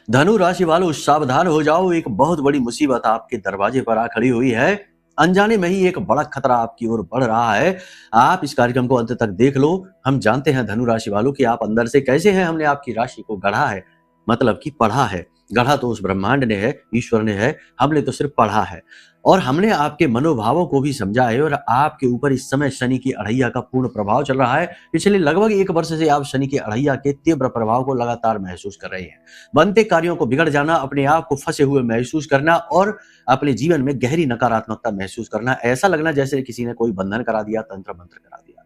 धनु राशि वालों सावधान हो जाओ, एक बहुत बड़ी मुसीबत आपके दरवाजे पर आ खड़ी हुई है। अनजाने में ही एक बड़ा खतरा आपकी ओर बढ़ रहा है। आप इस कार्यक्रम को अंत तक देख लो। हम जानते हैं धनु राशि वालों कि आप अंदर से कैसे हैं। हमने आपकी राशि को गढ़ा है, मतलब कि पढ़ा है। गढ़ा तो उस ब्रह्मांड ने है, ईश्वर ने है, हमने तो सिर्फ पढ़ा है। और हमने आपके मनोभावों को भी समझा है। और आपके ऊपर इस समय शनि की अढ़ैया का पूर्ण प्रभाव चल रहा है। पिछले लगभग 1 वर्ष से आप शनि की अढ़ैया के तीव्र प्रभाव को लगातार महसूस कर रहे हैं। बनते कार्यों को बिगड़ जाना, अपने आप को फंसे हुए महसूस करना और अपने जीवन में गहरी नकारात्मकता महसूस करना, ऐसा लगना जैसे किसी ने कोई बंधन करा दिया, तंत्र मंत्र करा दिया।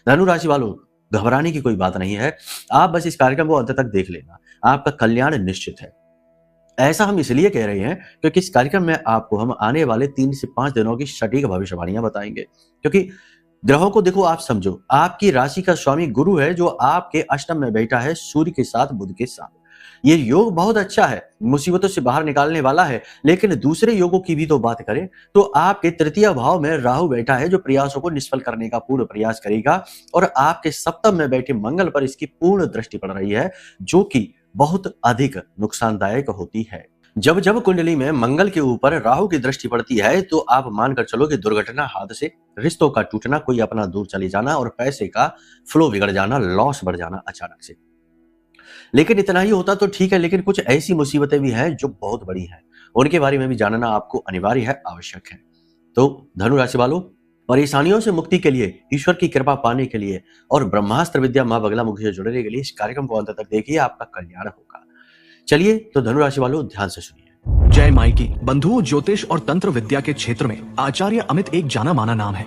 धनु राशि वालों, घबराने की कोई बात नहीं है। आप बस इस कार्यक्रम को अंत तक देख लेना, आपका कल्याण निश्चित है। ऐसा हम इसलिए कह रहे हैं क्योंकि इस कार्यक्रम में आपको हम आने वाले 3 से 5 दिनों की सटीक भविष्यवाणियां बताएंगे। क्योंकि ग्रहों को देखो, आप समझो, आपकी राशि का स्वामी गुरु है जो आपके अष्टम में बैठा है, सूर्य के साथ, बुध के साथ। ये योग बहुत अच्छा है, मुसीबतों से बाहर निकालने वाला है। लेकिन दूसरे योगों की भी तो बात करें तो आपके तृतीय भाव में राहु बैठा है जो प्रयासों को निष्फल करने का पूर्ण प्रयास करेगा। और आपके सप्तम में बैठे मंगल पर इसकी पूर्ण दृष्टि पड़ रही है, जो कि बहुत अधिक नुकसानदायक होती है। जब जब कुंडली में मंगल के ऊपर राहु की दृष्टि पड़ती है तो आप मानकर चलो कि दुर्घटना, हादसे, रिश्तों का टूटना, कोई अपना दूर चले जाना और पैसे का फ्लो बिगड़ जाना, लॉस बढ़ जाना अचानक से। लेकिन इतना ही होता तो ठीक है, लेकिन कुछ ऐसी मुसीबतें भी हैं जो बहुत बड़ी हैं। उनके बारे में भी जानना आपको अनिवार्य है, आवश्यक है। तो धनु राशि वालों, परेशानियों से मुक्ति के लिए, ईश्वर की कृपा पाने के लिए और ब्रह्मास्त्र विद्या मां बगलामुखी से जुड़ने के लिए इस कार्यक्रम को अंत तक देखिए, आपका कल्याण होगा। चलिए तो धनु राशि वालों, ध्यान से सुनिए। जय माई की बंधुओं, ज्योतिष और तंत्र विद्या के क्षेत्र में आचार्य अमित एक जाना माना नाम है।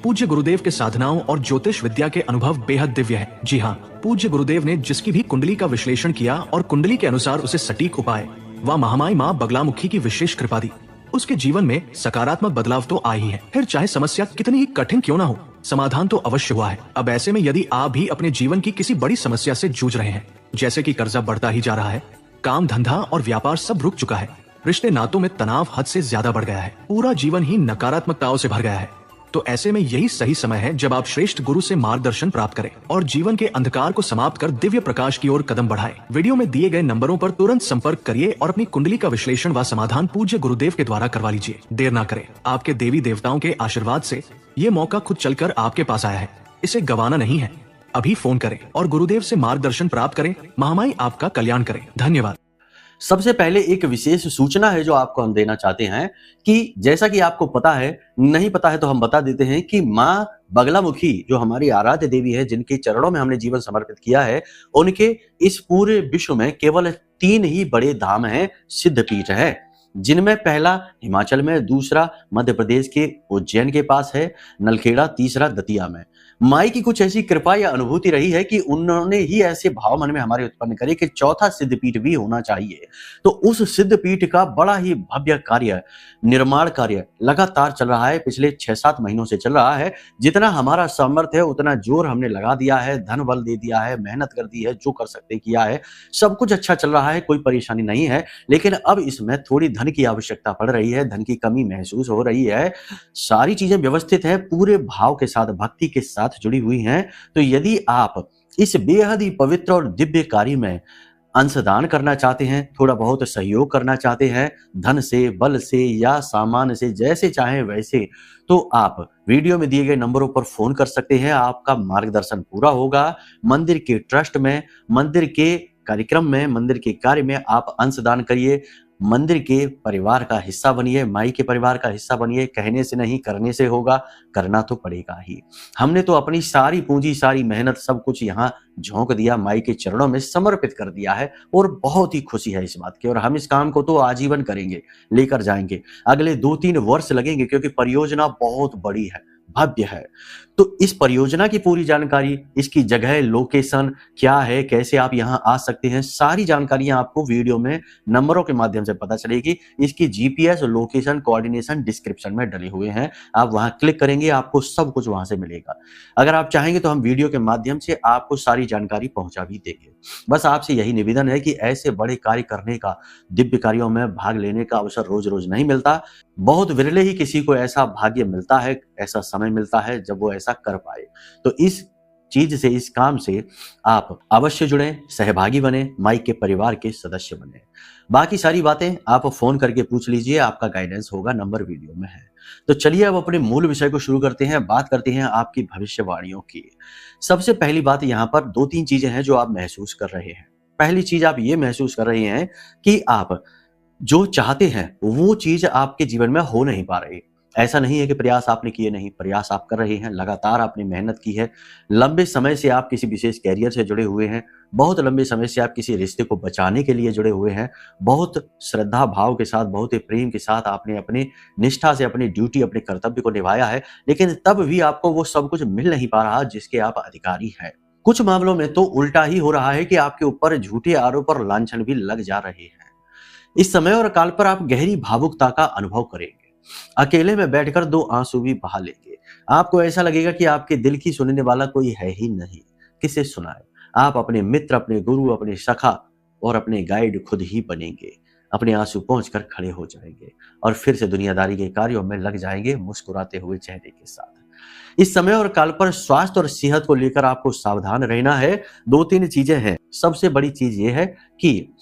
पूज्य गुरुदेव के साधनाओं और ज्योतिष विद्या के अनुभव बेहद दिव्य है। जी हाँ, पूज्य गुरुदेव ने जिसकी भी कुंडली का विश्लेषण किया और कुंडली के अनुसार उसे सटीक उपाय व महामाई माँ बगलामुखी की विशेष कृपा दी, उसके जीवन में सकारात्मक बदलाव तो आ ही है। फिर चाहे समस्या कितनी ही कठिन क्यों ना हो, समाधान तो अवश्य हुआ है। अब ऐसे में यदि आप भी अपने जीवन की किसी बड़ी समस्या से जूझ रहे हैं, जैसे कि कर्जा बढ़ता ही जा रहा है, काम धंधा और व्यापार सब रुक चुका है, रिश्ते नातों में तनाव हद से ज्यादा बढ़ गया है, पूरा जीवन ही नकारात्मकताओं से भर गया है, तो ऐसे में यही सही समय है जब आप श्रेष्ठ गुरु से मार्गदर्शन प्राप्त करें और जीवन के अंधकार को समाप्त कर दिव्य प्रकाश की ओर कदम बढ़ाएं। वीडियो में दिए गए नंबरों पर तुरंत संपर्क करिए और अपनी कुंडली का विश्लेषण व समाधान पूज्य गुरुदेव के द्वारा करवा लीजिए। देर ना करें, आपके देवी देवताओं के आशीर्वाद से ये मौका खुद चलकर आपके पास आया है, इसे गंवाना नहीं है। अभी फोन करें और गुरुदेव से मार्गदर्शन प्राप्त करें। महामाई आपका कल्याण करें। धन्यवाद। सबसे पहले एक विशेष सूचना है जो आपको हम देना चाहते हैं कि जैसा कि आपको पता है, नहीं पता है तो हम बता देते हैं कि माँ बगलामुखी जो हमारी आराध्य देवी है, जिनके चरणों में हमने जीवन समर्पित किया है, उनके इस पूरे विश्व में केवल 3 ही बड़े धाम हैं, सिद्धपीठ है, जिनमें पहला हिमाचल में, दूसरा मध्य प्रदेश के उज्जैन के पास है, नलखेड़ा, तीसरा दतिया में। माई की कुछ ऐसी कृपा या अनुभूति रही है कि उन्होंने ही ऐसे भाव मन में हमारे उत्पन्न करे कि चौथा सिद्धपीठ भी होना चाहिए। तो उस सिद्धपीठ का बड़ा ही भव्य कार्य, निर्माण कार्य लगातार चल रहा है, पिछले 6-7 महीनों से चल रहा है। जितना हमारा सामर्थ्य है उतना जोर हमने लगा दिया है, धन बल दे दिया है, मेहनत कर दी है, जो कर सकते किया है, सब कुछ अच्छा चल रहा है, कोई परेशानी नहीं है। लेकिन अब इसमें थोड़ी धन की आवश्यकता पड़ रही है, धन की कमी महसूस हो रही है। सारी चीजें व्यवस्थित है, पूरे भाव के साथ, भक्ति के साथ जुड़ी हुई हैं। तो यदि आप इस बेहद ही पवित्र और दिव्य कार्य में अंशदान करना चाहते हैं, थोड़ा बहुत सहयोग करना चाहते हैं, धन से, बल से या सामान से, जैसे चाहें वैसे, तो आप वीडियो में दिए गए नंबरों पर फोन कर सकते हैं। आपका मार्गदर्शन पूरा होगा। मंदिर के ट्रस्ट में, मंदिर के कार्यक्रम में, मंदिर के कार्य में आप अंशदान करिए, मंदिर के परिवार का हिस्सा बनिए, माई के परिवार का हिस्सा बनिए। कहने से नहीं, करने से होगा, करना तो पड़ेगा ही। हमने तो अपनी सारी पूंजी, सारी मेहनत, सब कुछ यहाँ झोंक दिया, माई के चरणों में समर्पित कर दिया है और बहुत ही खुशी है इस बात की। और हम इस काम को तो आजीवन करेंगे, लेकर जाएंगे, अगले 2-3 वर्ष लगेंगे, क्योंकि परियोजना बहुत बड़ी है, भव्य है। तो इस परियोजना की पूरी जानकारी, इसकी जगह, लोकेशन क्या है, कैसे आप यहां आ सकते हैं, सारी जानकारियां आपको वीडियो में नंबरों के माध्यम से पता चलेगी। इसकी जीपीएस, लोकेशन, कोऑर्डिनेशन डिस्क्रिप्शन में डले हुए हैं, आप वहां क्लिक करेंगे, आपको सब कुछ वहां से मिलेगा। अगर आप चाहेंगे तो हम वीडियो के माध्यम से आपको सारी जानकारी पहुंचा भी देंगे। बस आपसे यही निवेदन है कि ऐसे बड़े कार्य करने का, दिव्य कार्यों में भाग लेने का अवसर रोज रोज नहीं मिलता। बहुत विरले ही किसी को ऐसा भाग्य मिलता है, ऐसा समय मिलता है जब वो ऐसा कर पाए। तो इस चीज से, इस काम से आप अवश्य जुड़ें, सहभागी बने, माइक के परिवार के सदस्य बने। बाकी सारी बातें आप फोन करके पूछ लीजिए, आपका गाइडेंस होगा, नंबर वीडियो में है। तो चलिए अब अपने मूल विषय को शुरू करते हैं, बात करते हैं आपकी भविष्यवाणियों की। सबसे पहली बात, यहाँ पर 2-3 चीजें हैं जो आप महसूस कर रहे हैं। पहली चीज आप ये महसूस कर रहे हैं कि आप जो चाहते हैं वो चीज आपके जीवन में हो नहीं पा रही। ऐसा नहीं है कि प्रयास आपने किए नहीं, प्रयास आप कर रहे हैं, लगातार आपने मेहनत की है। लंबे समय से आप किसी विशेष कैरियर से जुड़े हुए हैं, बहुत लंबे समय से आप किसी रिश्ते को बचाने के लिए जुड़े हुए हैं, बहुत श्रद्धा भाव के साथ, बहुत ही प्रेम के साथ आपने अपनी निष्ठा से अपनी ड्यूटी, अपने कर्तव्य को निभाया है, लेकिन तब भी आपको वो सब कुछ मिल नहीं पा रहा जिसके आप अधिकारी हैं। कुछ मामलों में तो उल्टा ही हो रहा है कि आपके ऊपर झूठे आरोप और लांछन भी लग जा रहे हैं। इस समय और काल पर आप गहरी भावुकता का अनुभव करेंगे। अकेले में बैठकर 2 आंसू भी बहा लेंगे। आपको ऐसा लगेगा कि आपके दिल की सुनने वाला कोई है ही नहीं, किसे सुनाए। आप अपने मित्र, अपने गुरु, अपने सखा और अपने गाइड खुद ही बनेंगे। अपने आंसू पहुंचकर खड़े हो जाएंगे और फिर से दुनियादारी के कार्यों में लग जाएंगे, मुस्कुराते हुए चेहरे के साथ। इस समय और काल पर स्वास्थ्य और सेहत को लेकर आपको सावधान रहना है। 2-3 चीजें हैं। सबसे बड़ी चीज यह है कि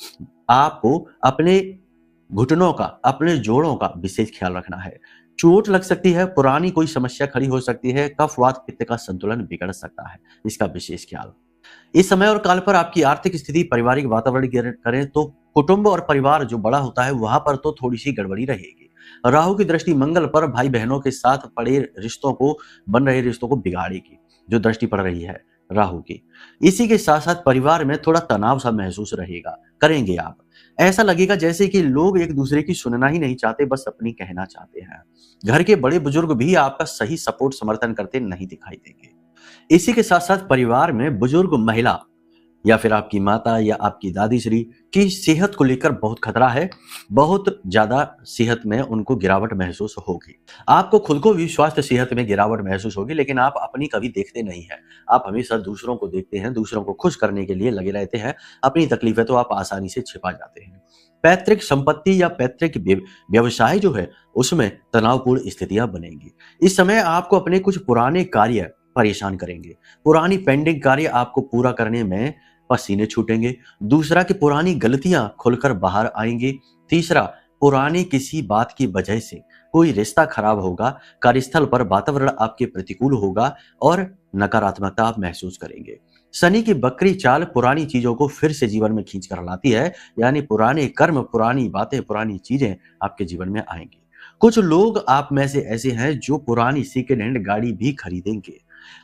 आपको अपने घुटनों का, अपने जोड़ों का विशेष ख्याल रखना है। चोट लग सकती है, पुरानी कोई समस्या खड़ी हो सकती है, कफ वात पित्त का संतुलन बिगड़ सकता है, इसका विशेष ख्याल। इस समय और काल पर आपकी आर्थिक स्थिति, पारिवारिक वातावरण की करें तो कुटुंब और परिवार जो बड़ा होता है वहां पर तो थोड़ी सी गड़बड़ी रहेगी। राहु की दृष्टि मंगल पर भाई बहनों के साथ पड़े रिश्तों को, बन रहे रिश्तों को बिगाड़ेगी, जो दृष्टि पड़ रही है राहु की। इसी के साथ साथ परिवार में थोड़ा तनाव सा महसूस करेंगे आप। ऐसा लगेगा जैसे कि लोग एक दूसरे की सुनना ही नहीं चाहते, बस अपनी कहना चाहते हैं। घर के बड़े बुजुर्ग भी आपका सही सपोर्ट, समर्थन करते नहीं दिखाई देंगे। इसी के साथ साथ परिवार में बुजुर्ग महिला या फिर आपकी माता या आपकी दादी श्री की सेहत को लेकर बहुत खतरा है। बहुत ज्यादा सेहत में उनको गिरावट महसूस होगी। आपको खुद को भी स्वास्थ्य सेहत में गिरावट महसूस होगी, लेकिन आप अपनी कभी देखते नहीं है। आप हमेशा दूसरों को देखते हैं, दूसरों को खुश करने के लिए लगे रहते हैं। अपनी तकलीफें तो आप आसानी से छिपा जाते हैं। पैतृक संपत्ति या पैतृक व्यवसाय जो है उसमें तनावपूर्ण स्थितियां बनेंगी। इस समय आपको अपने कुछ पुराने कार्य परेशान करेंगे। पुरानी पेंडिंग कार्य आपको पूरा करने में पसीने छूटेंगे। दूसरा कि पुरानी गलतियां खुलकर बाहर आएंगी। तीसरा, पुरानी किसी बात की वजह से कोई रिश्ता खराब होगा। कार्यस्थल पर वातावरण आपके प्रतिकूल होगा और नकारात्मकता आप महसूस करेंगे। शनि की बकरी चाल पुरानी चीजों को फिर से जीवन में खींच कर लाती है, यानी पुराने कर्म, पुरानी बातें, पुरानी चीजें आपके जीवन में आएंगी। कुछ लोग आप में से ऐसे हैं जो पुरानी सेकेंड हैंड गाड़ी भी खरीदेंगे,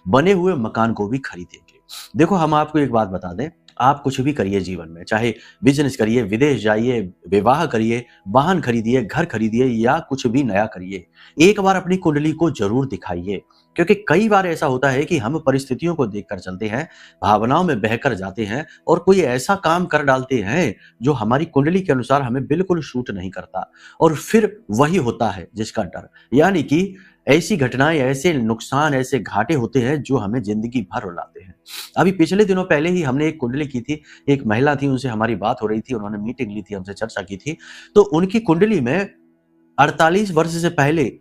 बने हुए मकान को भी खरीदेंगे। देखो, हम आपको एक बात बता दें, आप कुछ भी करिए जीवन में, चाहे बिजनेस करिए, विदेश जाइए, विवाह करिए, वाहन खरीदिए, घर खरीदिए या कुछ भी नया करिए, एक बार अपनी कुंडली को जरूर दिखाइए। क्योंकि कई बार ऐसा होता है कि हम परिस्थितियों को देखकर चलते हैं, भावनाओं में बहकर जाते हैं और कोई ऐसा काम कर डालते हैं जो हमारी कुंडली के अनुसार हमें बिल्कुल सूट नहीं करता, और फिर वही होता है जिसका डर। यानी कि ऐसी घटनाएं, ऐसे नुकसान, ऐसे घाटे होते हैं जो हमें जिंदगी भर रुलाते हैं। अभी पिछले दिनों पहले ही हमने एक कुंडली की थी, एक महिला थी, उनसे हमारी बात हो रही थी, उन्होंने मीटिंग ली थी, हमसे चर्चा की थी, तो उनकी कुंडली में 48 वर्ष से पहले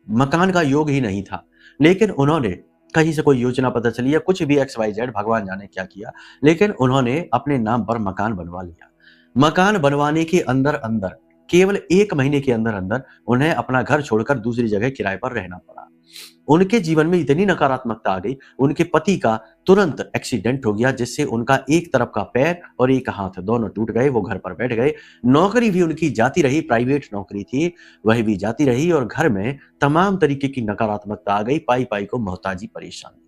मकान का योग ही नहीं था, लेकिन उन्होंने कहीं से कोई योजना पता चली या कुछ भी XYZ, भगवान जाने क्या किया, लेकिन उन्होंने अपने नाम पर मकान बनवा लिया। मकान बनवाने के अंदर अंदर केवल 1 महीने के अंदर अंदर उन्हें अपना घर छोड़कर दूसरी जगह किराए पर रहना पड़ा। उनके जीवन में इतनी नकारात्मकता आ गई, उनके पति का तुरंत एक्सीडेंट हो गया, जिससे उनका एक तरफ का पैर और एक हाथ दोनों टूट गए। वो घर पर बैठ गए। नौकरी भी उनकी जाती रही, प्राइवेट नौकरी थी, वह भी जाती रही, और घर में तमाम तरीके की नकारात्मकता आ गई। पाई पाई को मोहताजी, परेशानी।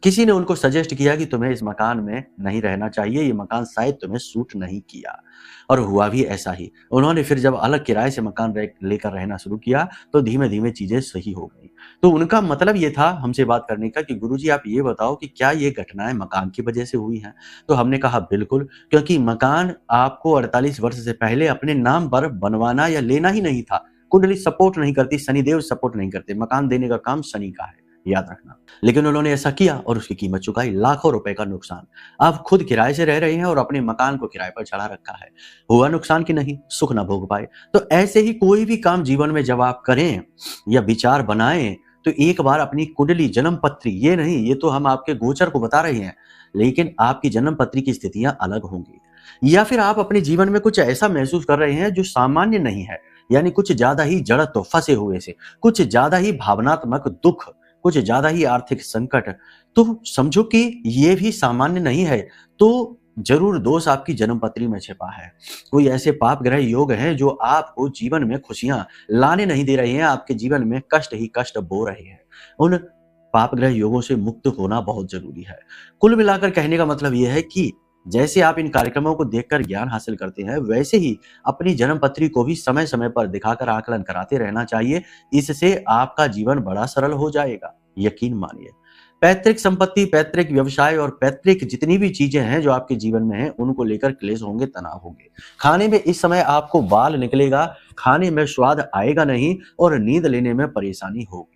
किसी ने उनको सजेस्ट किया कि तुम्हें इस मकान में नहीं रहना चाहिए, ये मकान शायद तुम्हें सूट नहीं किया, और हुआ भी ऐसा ही। उन्होंने फिर जब अलग किराए से मकान लेकर रहना शुरू किया तो धीमे धीमे चीजें सही हो गई। तो उनका मतलब ये था हमसे बात करने का कि गुरुजी आप ये बताओ कि क्या ये घटनाएं मकान की वजह से हुई हैं। तो हमने कहा बिल्कुल, क्योंकि मकान आपको 48 वर्ष से पहले अपने नाम पर बनवाना या लेना ही नहीं था। कुंडली सपोर्ट नहीं करती, शनिदेव सपोर्ट नहीं करते, मकान देने का काम शनि का है, याद रखना। लेकिन उन्होंने ऐसा किया और उसकी कीमत चुकाई, लाखों रुपए का नुकसान। आप खुद किराए से रह रहे हैं और अपने मकान को किराए पर चढ़ा रखा है। हुआ नुकसान कि नहीं, सुख ना भोग पाए। तो ऐसे ही कोई भी काम जीवन में जब आप करें या विचार बनाएं, तो एक बार अपनी कुंडली जन्म पत्री, ये नहीं, ये तो हम आपके गोचर को बता रहे हैं, लेकिन आपकी जन्म पत्री की स्थितियां अलग होंगी। या फिर आप अपने जीवन में कुछ ऐसा महसूस कर रहे हैं जो सामान्य नहीं है, यानी कुछ ज्यादा ही जड़त्व, फंसे हुए से, कुछ ज्यादा ही भावनात्मक दुख, कुछ ज्यादा ही आर्थिक संकट, तो समझो कि ये भी सामान्य नहीं है। तो जरूर दोष आपकी जन्म पत्री में छिपा है। कोई ऐसे पाप ग्रह योग हैं जो आपको जीवन में खुशियां लाने नहीं दे रहे हैं, आपके जीवन में कष्ट ही कष्ट बो रहे हैं। उन पाप ग्रह योगों से मुक्त होना बहुत जरूरी है। कुल मिलाकर कहने का मतलब यह है कि जैसे आप इन कार्यक्रमों को देखकर ज्ञान हासिल करते हैं, वैसे ही अपनी जन्म पत्री को भी समय समय पर दिखाकर आकलन कराते रहना चाहिए। इससे आपका जीवन बड़ा सरल हो जाएगा, यकीन मानिए। पैतृक संपत्ति, पैतृक व्यवसाय और पैतृक जितनी भी चीजें हैं जो आपके जीवन में हैं, उनको लेकर क्लेश होंगे, तनाव होंगे। खाने में इस समय आपको बाल निकलेगा, खाने में स्वाद आएगा नहीं और नींद लेने में परेशानी होगी।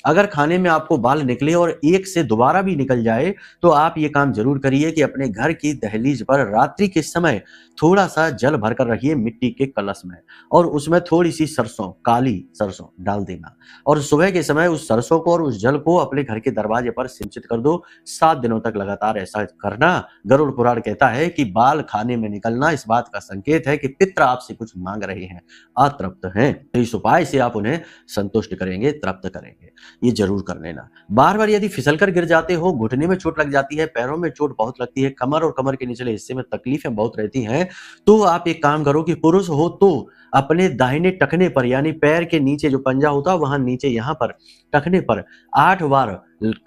अगर खाने में आपको बाल निकले और एक से दोबारा भी निकल जाए, तो आप ये काम जरूर करिए कि अपने घर की दहलीज पर रात्रि के समय थोड़ा सा जल भरकर रखिए मिट्टी के कलश में, और उसमें थोड़ी सी सरसों, काली सरसों डाल देना, और सुबह के समय उस सरसों को और उस जल को अपने घर के दरवाजे पर सिंचित कर दो। 7 दिनों तक लगातार ऐसा करना। गरुड़ पुराण कहता है कि बाल खाने में निकलना इस बात का संकेत है कि पितर आपसे कुछ मांग रहे हैं, अतृप्त हैं। तो इस उपाय से आप उन्हें संतुष्ट करेंगे, तृप्त करेंगे। ये जरूर कर लेना। बार बार यदि फिसलकर गिर जाते हो, घुटने में चोट लग जाती है, पैरों में चोट बहुत लगती है, कमर और कमर के निचले हिस्से में तकलीफें बहुत रहती हैं, तो आप एक काम करो कि पुरुष हो तो अपने दाहिने टखने पर, यानी पैर के नीचे जो पंजा होता है वहां नीचे यहाँ पर टखने पर 8 बार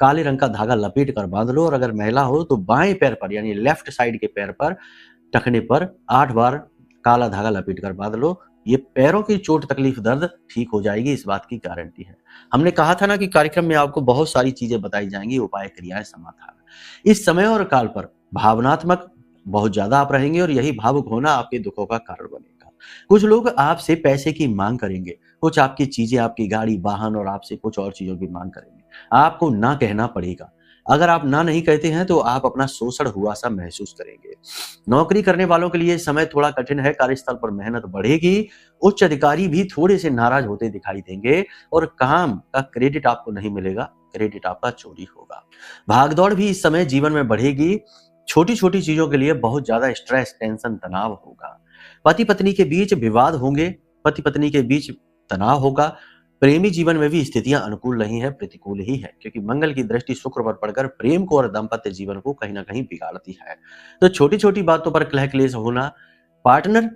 काले रंग का धागा लपेट कर बांध लो, और अगर महिला हो तो बाएं पैर पर, यानी लेफ्ट साइड के पैर पर टखने पर 8 बार काला धागा लपेट कर बांध लो। ये पैरों की चोट, तकलीफ, दर्द ठीक हो जाएगी, इस बात की गारंटी है। हमने कहा था ना कि कार्यक्रम में आपको बहुत सारी चीजें बताई जाएंगी, उपाय, क्रियाएं, समाधान। इस समय और काल पर भावनात्मक बहुत ज्यादा आप रहेंगे और यही भावुक होना आपके दुखों का कारण बनेगा। कुछ लोग आपसे पैसे की मांग करेंगे, कुछ आपकी चीजें, आपकी गाड़ी, वाहन, और आपसे कुछ और चीजों की मांग करेंगे। आपको ना कहना पड़ेगा। अगर आप ना नहीं कहते हैं तो आप अपना शोषण हुआ सा महसूस करेंगे। नौकरी करने वालों के लिए समय थोड़ा कठिन है, कार्यस्थल पर मेहनत बढ़ेगी, उच्च अधिकारी भी थोड़े से नाराज होते दिखाई देंगे, और काम का क्रेडिट आपको नहीं मिलेगा, क्रेडिट आपका चोरी होगा। भागदौड़ भी इस समय जीवन में बढ़ेगी, छोटी छोटी चीजों के लिए बहुत ज्यादा स्ट्रेस, टेंशन, तनाव होगा। पति पत्नी के बीच विवाद होंगे, पति पत्नी के बीच तनाव होगा। प्रेमी जीवन में भी स्थितियां अनुकूल नहीं है, प्रतिकूल ही है, क्योंकि मंगल की दृष्टि शुक्र पर पड़कर प्रेम को और दाम्पत्य जीवन को कहीं ना कहीं बिगाड़ती है। तो छोटी छोटी बातों पर कलह क्लेश होना, पार्टनर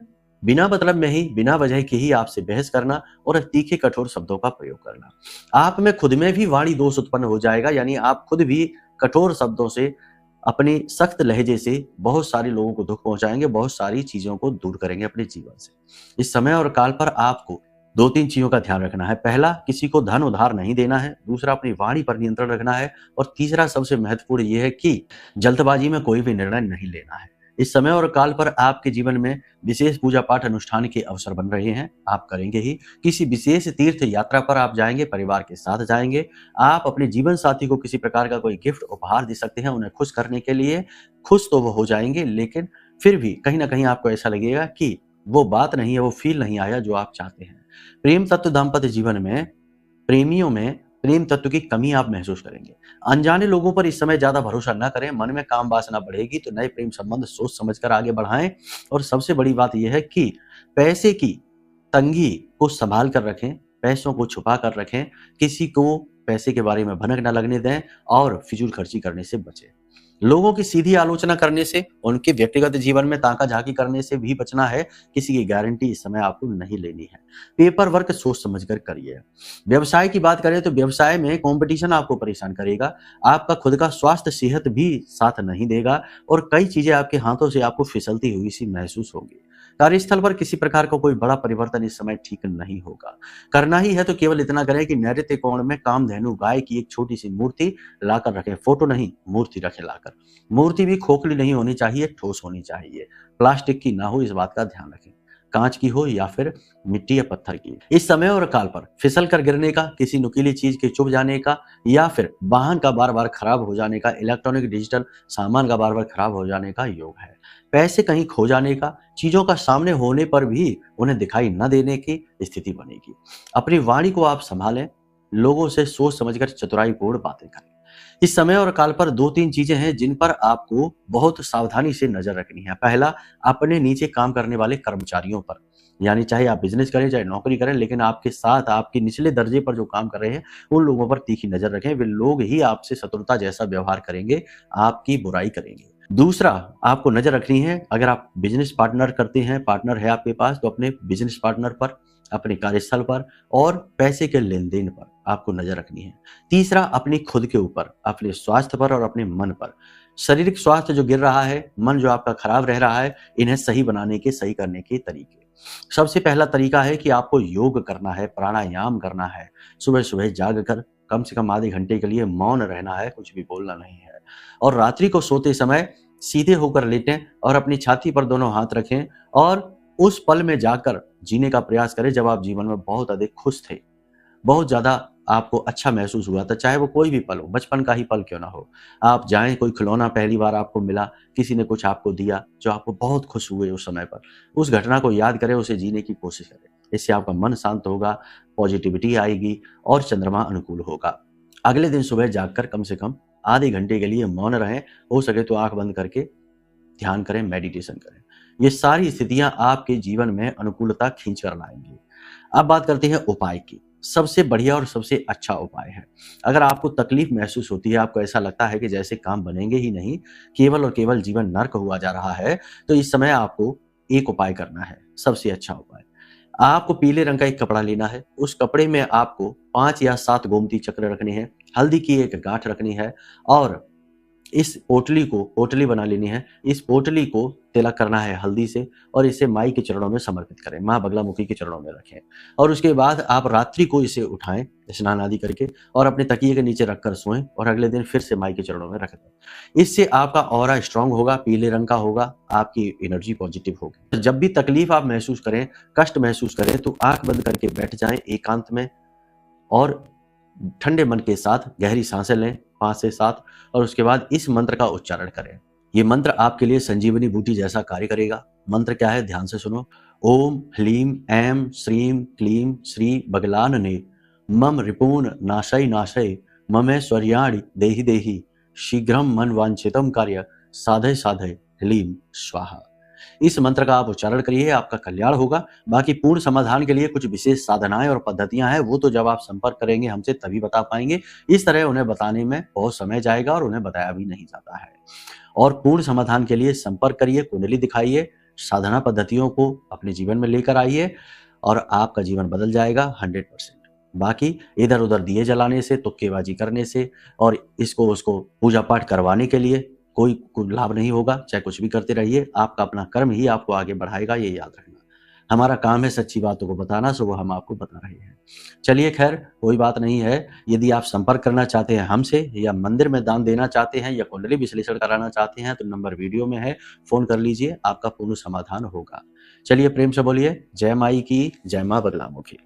बिना मतलब में ही, बिना वजह के ही आपसे बहस करना और तीखे कठोर शब्दों का प्रयोग करना। आप में खुद में भी वाणी दोष उत्पन्न हो जाएगा, यानी आप खुद भी कठोर शब्दों से, अपने सख्त लहजे से बहुत सारे लोगों को दुख पहुंचाएंगे, बहुत सारी चीजों को दूर करेंगे अपने जीवन से। इस समय और काल पर आपको 2-3 चीजों का ध्यान रखना है। पहला, किसी को धन उधार नहीं देना है। दूसरा, अपनी वाणी पर नियंत्रण रखना है। और तीसरा, सबसे महत्वपूर्ण यह है कि जल्दबाजी में कोई भी निर्णय नहीं लेना है। इस समय और काल पर आपके जीवन में विशेष पूजा पाठ अनुष्ठान के अवसर बन रहे हैं, आप करेंगे ही। किसी विशेष तीर्थ यात्रा पर आप जाएंगे, परिवार के साथ जाएंगे। आप अपने जीवन साथी को किसी प्रकार का कोई गिफ्ट उपहार दे सकते हैं, उन्हें खुश करने के लिए। खुश तो वो हो जाएंगे, लेकिन फिर भी कहीं ना कहीं आपको ऐसा लगेगा कि वो बात नहीं है, वो फील नहीं आया जो आप चाहते हैं। प्रेम तत्व दाम्पत्य जीवन में, प्रेमियों में प्रेम तत्व की कमी आप महसूस करेंगे। अनजाने लोगों पर इस समय ज्यादा भरोसा न करें। मन में काम वासना बढ़ेगी, तो नए प्रेम संबंध सोच समझकर आगे बढ़ाएं। और सबसे बड़ी बात यह है कि पैसे की तंगी को संभाल कर रखें, पैसों को छुपा कर रखें, किसी को पैसे के बारे में भनक न लगने दें और फिजूल खर्ची करने से बचें। लोगों की सीधी आलोचना करने से, उनके व्यक्तिगत जीवन में ताका झाकी करने से भी बचना है। किसी की गारंटी इस समय आपको नहीं लेनी है। पेपर वर्क सोच समझकर करिए। व्यवसाय की बात करें तो व्यवसाय में कंपटीशन आपको परेशान करेगा। आपका खुद का स्वास्थ्य, सेहत भी साथ नहीं देगा और कई चीजें आपके हाथों से आपको फिसलती हुई सी महसूस होगी। कार्यस्थल पर किसी प्रकार का कोई बड़ा परिवर्तन इस समय ठीक नहीं होगा। करना ही है तो केवल इतना करें कि नैऋत्य कोण में कामधेनु गाय की एक छोटी सी मूर्ति लाकर रखें। फोटो नहीं, मूर्ति रखें लाकर। मूर्ति भी खोखली नहीं होनी चाहिए, ठोस होनी चाहिए। प्लास्टिक की ना हो, इस बात का ध्यान रखें। कांच की हो या फिर मिट्टी या पत्थर की। इस समय और काल पर फिसल कर गिरने का, किसी नुकीली चीज के चुभ जाने का, या फिर वाहन का बार बार खराब हो जाने का, इलेक्ट्रॉनिक डिजिटल सामान का बार बार खराब हो जाने का योग है। पैसे कहीं खो जाने का, चीजों का सामने होने पर भी उन्हें दिखाई न देने की स्थिति बनेगी। अपनी वाणी को आप संभालें, लोगों से सोच समझकर चतुराईपूर्ण बातें करें। इस समय और काल पर 2-3 चीजें हैं जिन पर आपको बहुत सावधानी से नजर रखनी है। पहला, अपने नीचे काम करने वाले कर्मचारियों पर, यानी चाहे आप बिजनेस करें चाहे नौकरी करें, लेकिन आपके साथ आपके निचले दर्जे पर जो काम कर रहे हैं उन लोगों पर तीखी नजर रखें। वे लोग ही आपसे शत्रुता जैसा व्यवहार करेंगे, आपकी बुराई करेंगे। दूसरा, आपको नजर रखनी है, अगर आप बिजनेस पार्टनर करते हैं, पार्टनर है आपके पास, तो अपने बिजनेस पार्टनर पर, अपने कार्यस्थल पर और पैसे के लेन देन पर आपको नजर रखनी है। तीसरा, अपनी खुद के ऊपर, अपने स्वास्थ्य पर और अपने मन पर। शारीरिक स्वास्थ्य जो गिर रहा है, मन जो आपका खराब रह रहा है, इन्हें सही बनाने के, सही करने के तरीके। सबसे पहला तरीका है कि आपको योग करना है, प्राणायाम करना है। सुबह सुबह जाग कर कम से कम आधे घंटे के लिए मौन रहना है, कुछ भी बोलना नहीं है। और रात्रि को सोते समय सीधे होकर लेटें और अपनी छाती पर दोनों हाथ रखें और उस पल में जाकर जीने का प्रयास करें जब आप जीवन में बहुत अधिक खुश थे, बहुत ज़्यादा आपको अच्छा महसूस हुआ था, चाहे वो कोई भी पल हो, बचपन का ही पल क्यों ना हो। आप जाएँ, कोई खिलौना पहली बार आपको मिला, किसी ने कुछ आपको दिया, जो आपको बहुत खुश हुए उस समय पर। उस घटना को याद करें, उसे जीने की कोशिश करें। इससे आपका मन शांत होगा, पॉजिटिविटी आएगी और चंद्रमा अनुकूल होगा। अगले दिन सुबह जागकर कम से कम आधे घंटे के लिए मौन रहें, हो सके तो आँख बंद करके ध्यान करें, मेडिटेशन करें। ये सारी स्थितियां आपके जीवन में अनुकूलता खींच कर लाएंगी। अब बात करते हैं उपाय की। सबसे बढ़िया और सबसे अच्छा उपाय है, अगर आपको तकलीफ महसूस होती है, आपको ऐसा लगता है कि जैसे काम बनेंगे ही नहीं, केवल और केवल जीवन नर्क हुआ जा रहा है, तो इस समय आपको एक उपाय करना है, सबसे अच्छा उपाय। आपको पीले रंग का एक कपड़ा लेना है, उस कपड़े में आपको 5 या 7 गोमती चक्र रखने हैं, हल्दी की एक गांठ रखनी है और इस पोटली बना लेनी है। इस पोटली को तिलक करना है हल्दी से और इसे माई के चरणों में समर्पित करें, माँ बगलामुखी के चरणों में रखें। और उसके बाद आप रात्रि को इसे उठाएं स्नान आदि करके और अपने तकिए के नीचे रखकर सोएं और अगले दिन फिर से माई के चरणों में रख दें। इससे आपका ऑरा स्ट्रांग होगा, पीले रंग का होगा, आपकी एनर्जी पॉजिटिव होगी। जब भी तकलीफ आप महसूस करें, कष्ट महसूस करें, तो आंख बंद करके बैठ जाएं एकांत में और ठंडे मन के साथ गहरी सांसें लें 5 से 7 और उसके बाद इस मंत्र का उच्चारण करें। ये मंत्र आपके लिए संजीवनी बूटी जैसा कार्य करेगा। मंत्र क्या है, ध्यान से सुनो। ओम ह्लीं ऐं श्रीं क्लीं श्री बगलानने मम रिपून् नाशय नाशय ममैश्वर्याणि देहि देहि शीघ्रं मन वांछितं कार्य साधय साधय ह्लीं स्वाहा। इस मंत्र का आप उच्चारण करिए, आपका कल्याण होगा। बाकी पूर्ण समाधान के लिए कुछ विशेष साधनाएं और पद्धतियां हैं, वो तो जब आप संपर्क करेंगे हमसे तभी बता पाएंगे। इस तरह उन्हें बताने में बहुत समय जाएगा और उन्हें बताया भी नहीं जाता है। और पूर्ण समाधान के लिए संपर्क करिए, कुंडली दिखाइए, साधना पद्धतियों को अपने जीवन में लेकर आइए और आपका जीवन बदल जाएगा 100%। बाकी इधर उधर दिए जलाने से, तुक्केबाजी करने से और इसको उसको पूजा पाठ करवाने के लिए कोई लाभ नहीं होगा। चाहे कुछ भी करते रहिए, आपका अपना कर्म ही आपको आगे बढ़ाएगा, ये याद रखना। हमारा काम है सच्ची बातों को बताना, सो वो हम आपको बता रहे हैं। चलिए खैर, कोई बात नहीं है। यदि आप संपर्क करना चाहते हैं हमसे या मंदिर में दान देना चाहते हैं या कुंडली विश्लेषण कराना चाहते हैं तो नंबर वीडियो में है, फोन कर लीजिए, आपका पूर्ण समाधान होगा। चलिए प्रेम से बोलिए जय माई की, जय माँ बगलामुखी।